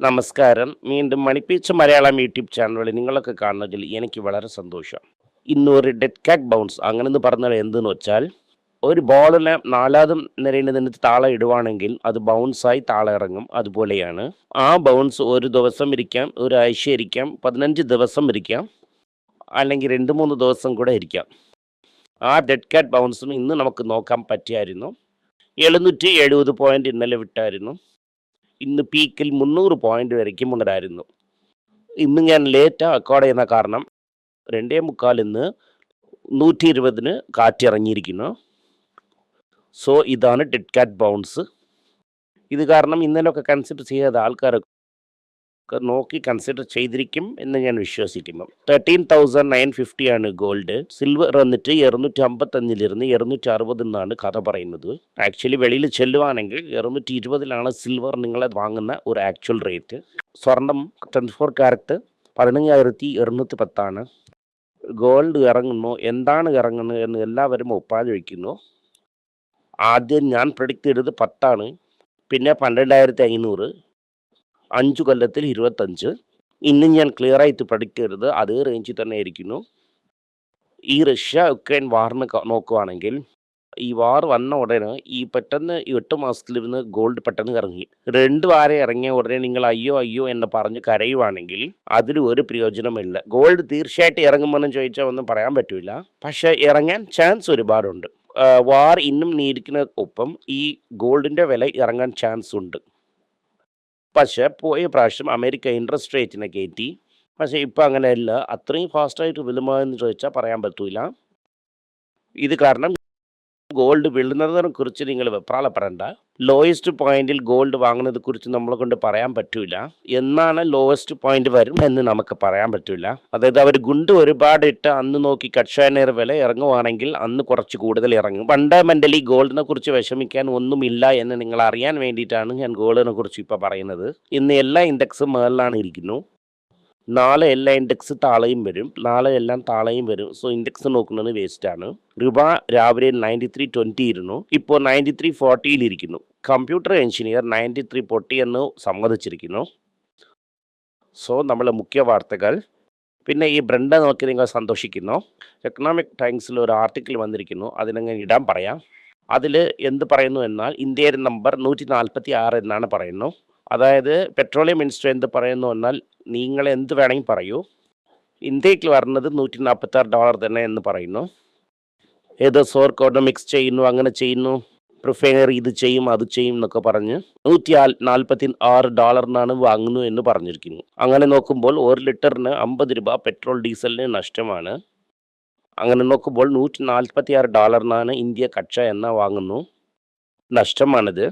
നമസ്കാരം. വീണ്ടും മണിപ്പീച്ച് മലയാളം യൂട്യൂബ് ചാനലിൽ നിങ്ങളൊക്കെ കാണുന്നതിൽ എനിക്ക് വളരെ സന്തോഷം. ഇന്നൊരു ഡെഡ് കാറ്റ് ബൗൺസ് അങ്ങനെന്ന് പറഞ്ഞാൽ എന്തെന്ന് വെച്ചാൽ, ഒരു ബോളിനെ നാലാമതും നിരയിൽ നിന്നിട്ട് താഴെ ഇടുവാണെങ്കിൽ അത് ബൗൺസായി താഴെ ഇറങ്ങും. അതുപോലെയാണ് ആ ബൗൺസ്. ഒരു ദിവസം ഇരിക്കാം, ഒരാഴ്ച ഇരിക്കാം, 15 ദിവസം ഇരിക്കാം, അല്ലെങ്കിൽ 2-3 ദിവസം കൂടെ ഇരിക്കാം. ആ ഡെഡ് കാറ്റ് ബൗൺസും ഇന്ന് നമുക്ക് നോക്കാൻ പറ്റിയായിരുന്നു. 770 പോയിന്റ് ഇന്നലെ വിട്ടായിരുന്നു. ഇന്ന് പീക്കിൽ 300 പോയിന്റ് വരയ്ക്കും ഉണ്ടായിരുന്നു. ഇന്ന് ഞാൻ ലേറ്റ് അക്കോർഡ് ചെയ്യുന്ന കാരണം 2:45 120 കാറ്റിറങ്ങിയിരിക്കുന്നു. സോ ഇതാണ് ഡെഡ് കാറ്റ് ബൗൺസ്. ഇത് കാരണം ഇന്നലെയൊക്കെ കൺസിഡർ ചെയ്ത ആൾക്കാരൊക്കെ നോക്കി കൺസിഡർ ചെയ്തിരിക്കും എന്ന് ഞാൻ വിശ്വസിക്കുന്നു. 13,950 ആണ് ഗോൾഡ്. സിൽവർ വന്നിട്ട് 255 260 എന്നാണ് കഥ പറയുന്നത്. ആക്ച്വലി വെളിയിൽ ചെല്ലുവാണെങ്കിൽ 220 സിൽവർ നിങ്ങളെ വാങ്ങുന്ന ഒരു ആക്ച്വൽ റേറ്റ്. സ്വർണം 24 കാരറ്റ് 15,210 ഗോൾഡ് ഇറങ്ങുന്നു. എന്താണ് ഇറങ്ങുന്നത് എന്ന് എല്ലാവരും ഒപ്പാതെ വയ്ക്കുന്നു. ആദ്യം ഞാൻ പ്രഡിക്റ്റ് ചെയ്തത് 10, പിന്നെ 12,500, 5 കൊല്ലത്തിൽ 25. ഇന്നും ഞാൻ ക്ലിയർ ആയിട്ട് പ്രഡിക്റ്റ് ചെയ്തത് അതേ റേഞ്ചിൽ തന്നെ ആയിരിക്കുന്നു. ഈ റഷ്യ യുക്രൈൻ വാറിന് നോക്കുവാണെങ്കിൽ, ഈ വാർ വന്ന ഉടനെ ഈ പെട്ടെന്ന് 8 മാസത്തിലിരുന്ന് ഗോൾഡ് പെട്ടെന്ന് ഇറങ്ങി. 2 വാരം ഇറങ്ങിയ ഉടനെ നിങ്ങൾ അയ്യോ അയ്യോ എന്ന് പറഞ്ഞ് കരയുവാണെങ്കിൽ അതിൽ ഒരു പ്രയോജനമില്ല. ഗോൾഡ് തീർച്ചയായിട്ടും ഇറങ്ങുമെന്ന് ചോദിച്ചാൽ ഒന്നും പറയാൻ പറ്റില്ല, പക്ഷെ ഇറങ്ങാൻ ചാൻസ് ഒരുപാടുണ്ട്. വാർ ഇന്നും നീടിക്കുന്ന ഒപ്പം ഈ ഗോൾഡിൻ്റെ വില ഇറങ്ങാൻ ചാൻസ് ഉണ്ട്. പക്ഷേ പോയ പ്രാവശ്യം അമേരിക്ക ഇൻട്രസ്റ്റ് റേറ്റിനെ കയറ്റി. പക്ഷേ ഇപ്പം അങ്ങനെയല്ല. അത്രയും ഫാസ്റ്റായിട്ട് വിലുമോ എന്ന് ചോദിച്ചാൽ പറയാൻ പറ്റില്ല. ഇത് കാരണം ഗോൾഡ് വീഴുന്നതിനെ കുറിച്ച് നിങ്ങൾ വെപ്രാളപ്പെടേണ്ട. ലോയസ്റ്റ് പോയിന്റിൽ ഗോൾഡ് വാങ്ങുന്നതിനെ കുറിച്ച് നമ്മളെ കൊണ്ട് പറയാൻ പറ്റില്ല. എന്നാണ് ലോവസ്റ്റ് പോയിന്റ് വരും എന്ന് നമുക്ക് പറയാൻ പറ്റില്ല. അതായത് അവർ ഗുണ്ട് ഒരുപാട് ഇട്ട് അന്ന് നോക്കി കക്ഷാനേർ വില ഇറങ്ങുവാണെങ്കിൽ അന്ന് കുറച്ച് കൂടുതൽ ഇറങ്ങും. ഫണ്ടമെന്റലി ഗോൾഡിനെ കുറിച്ച് വിഷമിക്കാൻ ഒന്നുമില്ല എന്ന് നിങ്ങൾ അറിയാൻ വേണ്ടിയിട്ടാണ് ഞാൻ ഗോൾഡിനെ കുറിച്ച് ഇപ്പോൾ പറയുന്നത്. ഇന്ന് എല്ലാ ഇൻഡെക്സും മേളിലാണ് ഇരിക്കുന്നു. നാളെ എല്ലാ ഇൻഡെക്സ് താഴെയും വരും, നാളെ എല്ലാം താഴെയും വരും. സോ ഇൻഡെക്സ് നോക്കുന്നത് വേസ്റ്റാണ്. രൂപ രാവിലെ 93.20 ഇരുന്നു, ഇപ്പോൾ 93.40 ഇരിക്കുന്നു. കമ്പ്യൂട്ടർ എഞ്ചിനീയർ 93.40 എന്ന് സമ്മതിച്ചിരിക്കുന്നു. സോ നമ്മളെ മുഖ്യ വാർത്തകൾ. പിന്നെ ഈ ബ്രണ്ട നോക്കി നിങ്ങൾ സന്തോഷിക്കുന്നു. എക്കണോമിക് ടൈംസിൽ ഒരു ആർട്ടിക്കിൾ വന്നിരിക്കുന്നു, അതിനങ്ങനെ ഇടാൻ പറയാം. അതിൽ എന്ത് പറയുന്നു എന്നാൽ, ഇന്ത്യയുടെ നമ്പർ 146 എന്നാണ് പറയുന്നു. അതായത് പെട്രോളിയം മിനിസ്റ്റർ എന്ത് പറയുന്നു എന്നാൽ, നിങ്ങൾ എന്ത് വേണമെങ്കിൽ പറയൂ, ഇന്ത്യക്ക് വരുന്നത് $146 തന്നെ എന്ന് പറയുന്നു. ഏത് സോർക്കോഡ് മിക്സ് ചെയ്യുന്നു, അങ്ങനെ ചെയ്യുന്നു, പ്രിഫെയർ ഇത് ചെയ്യും അത് ചെയ്യും എന്നൊക്കെ പറഞ്ഞ് $146 വാങ്ങുന്നു എന്ന് പറഞ്ഞിരിക്കുന്നു. അങ്ങനെ നോക്കുമ്പോൾ 1 ലിറ്ററിന് 50 രൂപ പെട്രോൾ ഡീസലിന് നഷ്ടമാണ്. അങ്ങനെ നോക്കുമ്പോൾ $146 ഇന്ത്യ കച്ച എണ്ണ വാങ്ങുന്നു. നഷ്ടമാണിത്.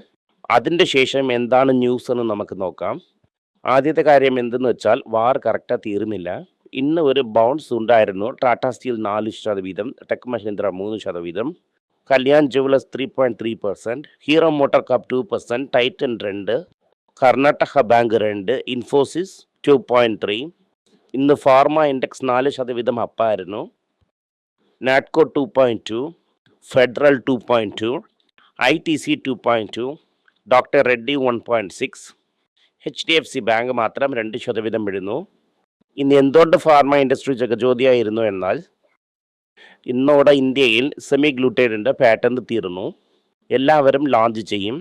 അതിൻ്റെ ശേഷം എന്താണ് ന്യൂസ് എന്ന് നമുക്ക് നോക്കാം. ആദ്യത്തെ കാര്യം എന്തെന്ന് വെച്ചാൽ, വാർ കറക്റ്റായി തീർന്നില്ല. ഇന്ന് ഒരു ബൗൺസ് ഉണ്ടായിരുന്നു. Tata steel 4%, Tech Mahindra 3%, Kalyan jewellers 3.3%, Hero motor corp 2%, Titan 2%, Karnataka bank 2%, Infosys 2.3%. ഇന്ന് ഫാർമ ഇൻഡെക്സ് 4% അപ്പായിരുന്നു. Natco 2.2%, Federal 2.2%, ITC 2.2%, doctor Reddy 1.6%, HDFC bank മാത്രം 2% വീഴുന്നു. ഇന്ന് എന്തുകൊണ്ട് ഫാർമ ഇൻഡസ്ട്രി ജഗജ്യോതിയായിരുന്നു എന്നാൽ, ഇന്നോടെ ഇന്ത്യയിൽ സെമി ഗ്ലൂട്ടൈഡിൻ്റെ പാറ്റന്റ് തീർന്നു. എല്ലാവരും ലോഞ്ച് ചെയ്യും.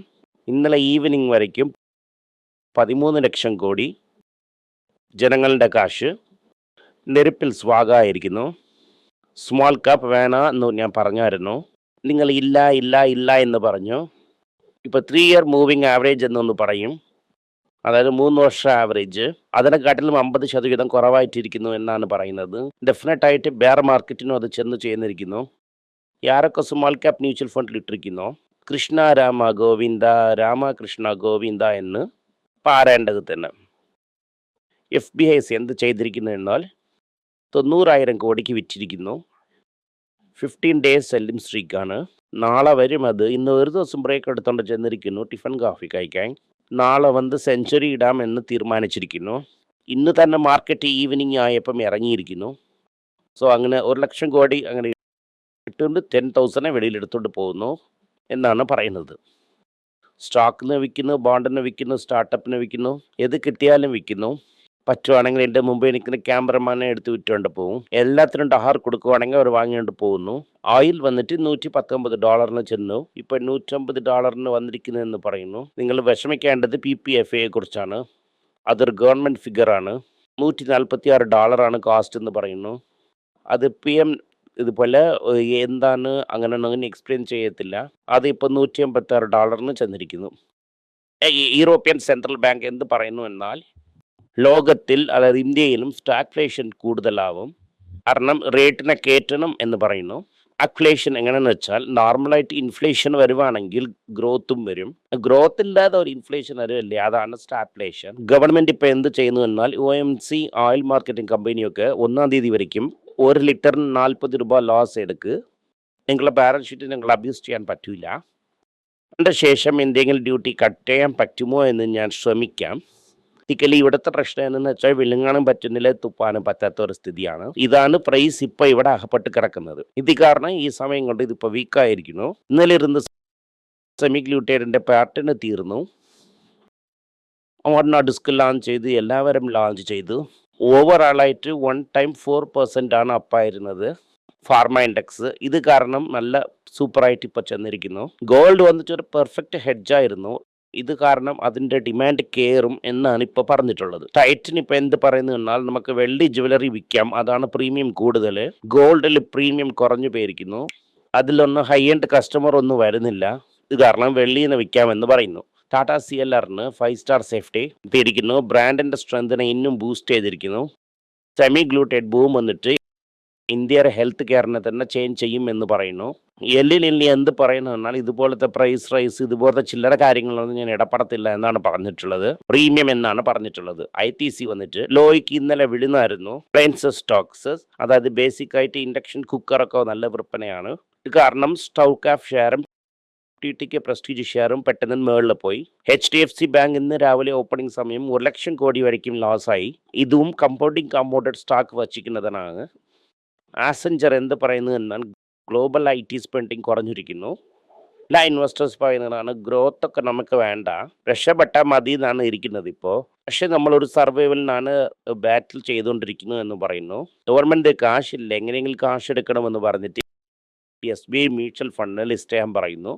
ഇന്നലെ ഈവനിങ് വരയ്ക്കും 13 ലക്ഷം കോടി ജനങ്ങളുടെ കാശ് നെരുപ്പിൽ സ്വാഗായിരിക്കുന്നു. സ്മോൾ ക്യാപ്പ് വേണ എന്ന് ഞാൻ പറഞ്ഞായിരുന്നു. നിങ്ങൾ ഇല്ല ഇല്ല ഇല്ല എന്ന് പറഞ്ഞു. ഇപ്പോൾ 3 ഇയർ മൂവിങ് ആവറേജ് എന്നൊന്ന് പറയും, അതായത് 3 വർഷ ആവറേജ്, അതിനെക്കാട്ടിലും 50% കുറവായിട്ടിരിക്കുന്നു എന്നാണ് പറയുന്നത്. ഡെഫിനറ്റായിട്ട് ബെയർ മാർക്കറ്റിനും അത് ചെന്ന് ചെയ്യുന്നിരിക്കുന്നു. ಯಾರೊಕ್ಕ ಸ್ಮಾಲ್ ಕ್ಯಾಪ್ ಮ್ಯೂಚುವಲ್ ಫಂಡ್ ಇಟ್ಟಿರಿക്കുന്നു, കൃഷ്ണ രാമ ഗോവിന്ദ രാമകൃഷ്ണ ഗോവിന്ദ എന്ന് പാരേണ്ടത് തന്നെ. FBIs എന്ത് ചെയ്തിരിക്കുന്നു എന്നാൽ, 90,000 കോടിക്ക് വിറ്റിരിക്കുന്നു. 15 days സെല്ലിംഗ് സ്ട്രീക്കാണ്. നാളെ വരും അത്. ഇന്ന് ഒരു ദിവസം ബ്രേക്ക് എടുത്തുകൊണ്ട് ചെന്നിരിക്കുന്നു ടിഫൻ കാഫി കഴിക്കാൻ. നാളെ വന്ന് സെഞ്ചുറി ഇടാമെന്ന് തീരുമാനിച്ചിരിക്കുന്നു. ഇന്ന് തന്നെ മാർക്കറ്റ് ഈവനിങ് ആയപ്പം ഇറങ്ങിയിരിക്കുന്നു. സോ അങ്ങനെ 1 ലക്ഷം കോടി അങ്ങനെ ഇട്ടുകൊണ്ട് 10,000 വെളിയിലെടുത്തുകൊണ്ട് പോകുന്നു എന്നാണ് പറയുന്നത്. സ്റ്റോക്കിന് വിൽക്കുന്നു, ബോണ്ടിന് വിൽക്കുന്നു, സ്റ്റാർട്ടപ്പിന് വിൽക്കുന്നു, ഏത് കിട്ടിയാലും വിൽക്കുന്നു. പറ്റുവാണെങ്കിൽ എൻ്റെ മുമ്പ് നിൽക്കുന്ന ക്യാമറമാനെ എടുത്ത് വിറ്റുകൊണ്ട് പോകും. എല്ലാത്തിനും ഡഹാർ കൊടുക്കുവാണെങ്കിൽ അവർ വാങ്ങിക്കൊണ്ട് പോകുന്നു. ഓയിൽ വന്നിട്ട് $119 ചെന്നു. ഇപ്പോൾ $150 വന്നിരിക്കുന്നതെന്ന് പറയുന്നു. നിങ്ങൾ വിഷമിക്കേണ്ടത് PPFA കുറിച്ചാണ്. അതൊരു ഗവൺമെൻറ് ഫിഗറാണ്. $146 കോസ്റ്റ് എന്ന് പറയുന്നു. അത് PM ഇതുപോലെ എന്താണ് അങ്ങനെ എക്സ്പ്ലെയിൻ ചെയ്യത്തില്ല. അത് ഇപ്പോൾ $186 ചെന്നിരിക്കുന്നു. യൂറോപ്യൻ സെൻട്രൽ ബാങ്ക് എന്ത് പറയുന്നു എന്നാൽ ലോകത്തിൽ അതായത് ഇന്ത്യയിലും സ്റ്റാഗ്ഫ്ലേഷൻ കൂടുതലാവും. കാരണം റേറ്റിനെ കയറ്റണം എന്ന് പറയുന്നു. അക്ഫ്ലേഷൻ എങ്ങനെയെന്ന് വെച്ചാൽ നോർമലായിട്ട് ഇൻഫ്ലേഷൻ വരുവാണെങ്കിൽ ഗ്രോത്തും വരും. ഗ്രോത്ത് ഇല്ലാതെ ഒരു ഇൻഫ്ലേഷൻ വരുമല്ലേ, അതാണ് സ്റ്റാഗ്ഫ്ലേഷൻ. ഗവൺമെൻറ് ഇപ്പോൾ എന്ത് ചെയ്യുന്നു എന്നാൽ OMC ഓയിൽ മാർക്കറ്റിംഗ് കമ്പനിയൊക്കെ 1-ാം തീയതി വരയ്ക്കും 1 ലിറ്ററിന് $40 ലോസ് എടുക്ക്. നിങ്ങളുടെ ബാലൻസ് ഷീറ്റ് നിങ്ങൾ അബ്യൂസ് ചെയ്യാൻ പറ്റില്ല. അതിൻ്റെ ശേഷം എന്തെങ്കിലും ഡ്യൂട്ടി കട്ട് ചെയ്യാൻ പറ്റുമോ എന്ന് ഞാൻ ശ്രമിക്കാം. ഇവിടുത്തെ പ്രശ്നം എന്ന് വെച്ചാൽ വിഴുങ്ങാനും പറ്റുന്നില്ല, തുപ്പാനും പറ്റാത്ത ഒരു സ്ഥിതിയാണ്. ഇതാണ് പ്രൈസ് ഇപ്പോൾ ഇവിടെ അകപ്പെട്ട് കിടക്കുന്നത്. ഇത് കാരണം ഈ സമയം കൊണ്ട് ഇതിപ്പോൾ വീക്കായിരിക്കുന്നു. ഇന്നലെ ഇരുന്ന് സെമിഗ്ലൂട്ടേഡിൻ്റെ പാറ്റേൺ തീർന്നു. ഡിസ്ക് ലോഞ്ച് ചെയ്ത് എല്ലാവരും ലോഞ്ച് ചെയ്തു. ഓവറോളായിട്ട് 1 ടൈം 4% ആണ് അപ്പായിരുന്നത് ഫാർമ ഇൻഡെക്സ്. ഇത് കാരണം നല്ല സൂപ്പറായിട്ട് ഇപ്പോൾ ചെന്നിരിക്കുന്നു. ഗോൾഡ് വന്നിട്ട് ഒരു പെർഫെക്റ്റ് ഹെഡ്ജായിരുന്നു. ഇത് കാരണം അതിൻ്റെ ഡിമാൻഡ് കയറും എന്നാണ് ഇപ്പോൾ പറഞ്ഞിട്ടുള്ളത്. ടൈറ്റിന് ഇപ്പോൾ എന്ത് പറയുന്നു എന്നാൽ നമുക്ക് വെള്ളി ജ്വല്ലറി വിൽക്കാം, അതാണ് പ്രീമിയം കൂടുതൽ. ഗോൾഡിൽ പ്രീമിയം കുറഞ്ഞു പോയിരിക്കുന്നു. അതിലൊന്നും ഹൈ എൻഡ് കസ്റ്റമർ ഒന്നും വരുന്നില്ല. ഇത് കാരണം വെള്ളിന്ന് വിൽക്കാമെന്ന് പറയുന്നു. ടാറ്റ CLRന് 5 സ്റ്റാർ സേഫ്റ്റി എത്തിയിരിക്കുന്നു. ബ്രാൻഡിൻ്റെ സ്ട്രെങ്തിനെ ഇന്നും ബൂസ്റ്റ് ചെയ്തിരിക്കുന്നു. സെമി ഗ്ലൂട്ടേഡ് ബൂം വന്നിട്ട് ഇന്ത്യയുടെ ഹെൽത്ത് കെയറിനെ തന്നെ ചേഞ്ച് ചെയ്യും എന്ന് പറയുന്നു. എല്ലിനി എന്ത് പറയുന്നു എന്നാൽ ഇതുപോലത്തെ പ്രൈസ് റൈസ് ഇതുപോലത്തെ ചില്ലറ കാര്യങ്ങളൊന്നും ഞാൻ ഇടപെടത്തില്ല എന്നാണ് പറഞ്ഞിട്ടുള്ളത്. പ്രീമിയം എന്നാണ് പറഞ്ഞിട്ടുള്ളത്. ITC വന്നിട്ട് ലോയ്ക്ക് ഇന്നലെ വിഴുന്നായിരുന്നു. അപ്ലയൻസസ് സ്റ്റോക്സ്, അതായത് ബേസിക് ആയിട്ട് ഇൻഡക്ഷൻ കുക്കറൊക്കെ നല്ല വിൽപ്പനയാണ്. ഇത് കാരണം സ്റ്റൗക്കാഫ് ഷെയറും TTK പ്രസ്റ്റീജ് ഷെയറും പെട്ടെന്ന് മേളിൽ പോയി. HDFC ബാങ്ക് ഇന്ന് രാവിലെ ഓപ്പണിംഗ് സമയം 1 ലക്ഷം കോടി വരയ്ക്കും ലോസായി. ഇതും കമ്പൗണ്ടഡ് സ്റ്റോക്ക് വച്ചിരിക്കുന്നതാണ്. ആസഞ്ചർ എന്ത് പറയുന്നു എന്നാൽ ഗ്ലോബൽ IT സ്പെൻഡിങ് കുറഞ്ഞിരിക്കുന്നു. എല്ലാ ഇൻവെസ്റ്റേഴ്സ് പറയുന്നതാണ് ഗ്രോത്ത് ഒക്കെ നമുക്ക് വേണ്ട, രക്ഷപ്പെട്ടാൽ മതി എന്നാണ് ഇരിക്കുന്നത് ഇപ്പോൾ. പക്ഷെ നമ്മളൊരു സർവൈവലിനാണ് ബാറ്റിൽ ചെയ്തുകൊണ്ടിരിക്കുന്നു എന്ന് പറയുന്നു. ഗവൺമെൻറ് കാശില്ല, എങ്ങനെയെങ്കിലും കാശ് എടുക്കണമെന്ന് പറഞ്ഞിട്ട് SBI മ്യൂച്വൽ ഫണ്ട് ലിസ്റ്റ് ചെയ്യാൻ പറയുന്നു.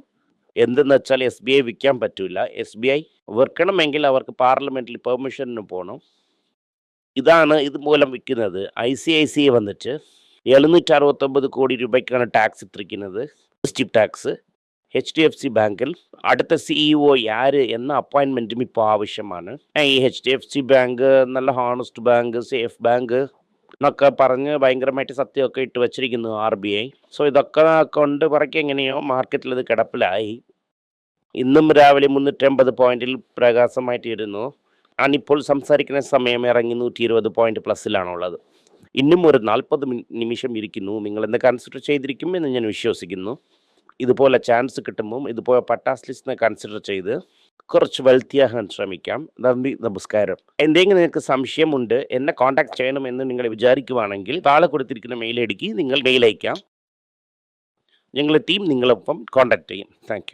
എന്തെന്ന് വെച്ചാൽ SBI വിൽക്കാൻ പറ്റില്ല. SBI വിൽക്കണമെങ്കിൽ അവർക്ക് പാർലമെൻറ്റിൽ പെർമിഷന് പോകണം. ഇതാണ് ഇത് മൂലം വിൽക്കുന്നത്. ICICI വന്നിട്ട് 769 കോടി രൂപയ്ക്കാണ് ടാക്സ് ഇട്ടിരിക്കുന്നത്, ടാക്സ്. HDFC ബാങ്കിൽ അടുത്ത CEO ആര് എന്ന അപ്പോയിൻമെൻറ്റും ഇപ്പോൾ ആവശ്യമാണ്. ഈ HDFC ബാങ്ക് നല്ല ഹോണസ്റ്റ് ബാങ്ക്, സേഫ് ബാങ്ക് എന്നൊക്കെ പറഞ്ഞ് ഭയങ്കരമായിട്ട് സത്യമൊക്കെ ഇട്ട് വച്ചിരിക്കുന്നു RBI. സോ ഇതൊക്കെ കൊണ്ട് പറയ്ക്ക് എങ്ങനെയോ മാർക്കറ്റിൽ ഇത് കിടപ്പിലായി. ഇന്നും രാവിലെ 350 പോയിന്റിൽ പ്രകാശമായിട്ടിരുന്നു. ഞാനിപ്പോൾ സംസാരിക്കുന്ന സമയം ഇറങ്ങി 120 പോയിന്റ് പ്ലസ്സിലാണുള്ളത്. ഇന്നും ഒരു 40 നിമിഷം ഇരിക്കുന്നു. നിങ്ങൾ എന്ത് കൺസിഡർ ചെയ്തിരിക്കും എന്ന് ഞാൻ വിശ്വസിക്കുന്നു. ഇതുപോലെ ചാൻസ് കിട്ടുമ്പം ഇതുപോലെ പട്ടാസ് ലിസ്റ്റിനെ കൺസിഡർ ചെയ്ത് കുറച്ച് വെൽത്തിയാകാൻ ശ്രമിക്കാം. നന്ദി, നമസ്കാരം. എന്തെങ്കിലും നിങ്ങൾക്ക് സംശയമുണ്ട്, എന്നെ കോൺടാക്ട് ചെയ്യണമെന്ന് നിങ്ങൾ വിചാരിക്കുവാണെങ്കിൽ താഴെ കൊടുത്തിരിക്കുന്ന മെയിൽ ഐഡിക്ക് നിങ്ങൾ മെയിൽ അയക്കാം. ഞങ്ങളുടെ ടീം നിങ്ങളൊപ്പം കോൺടാക്ട് ചെയ്യും. Thank you.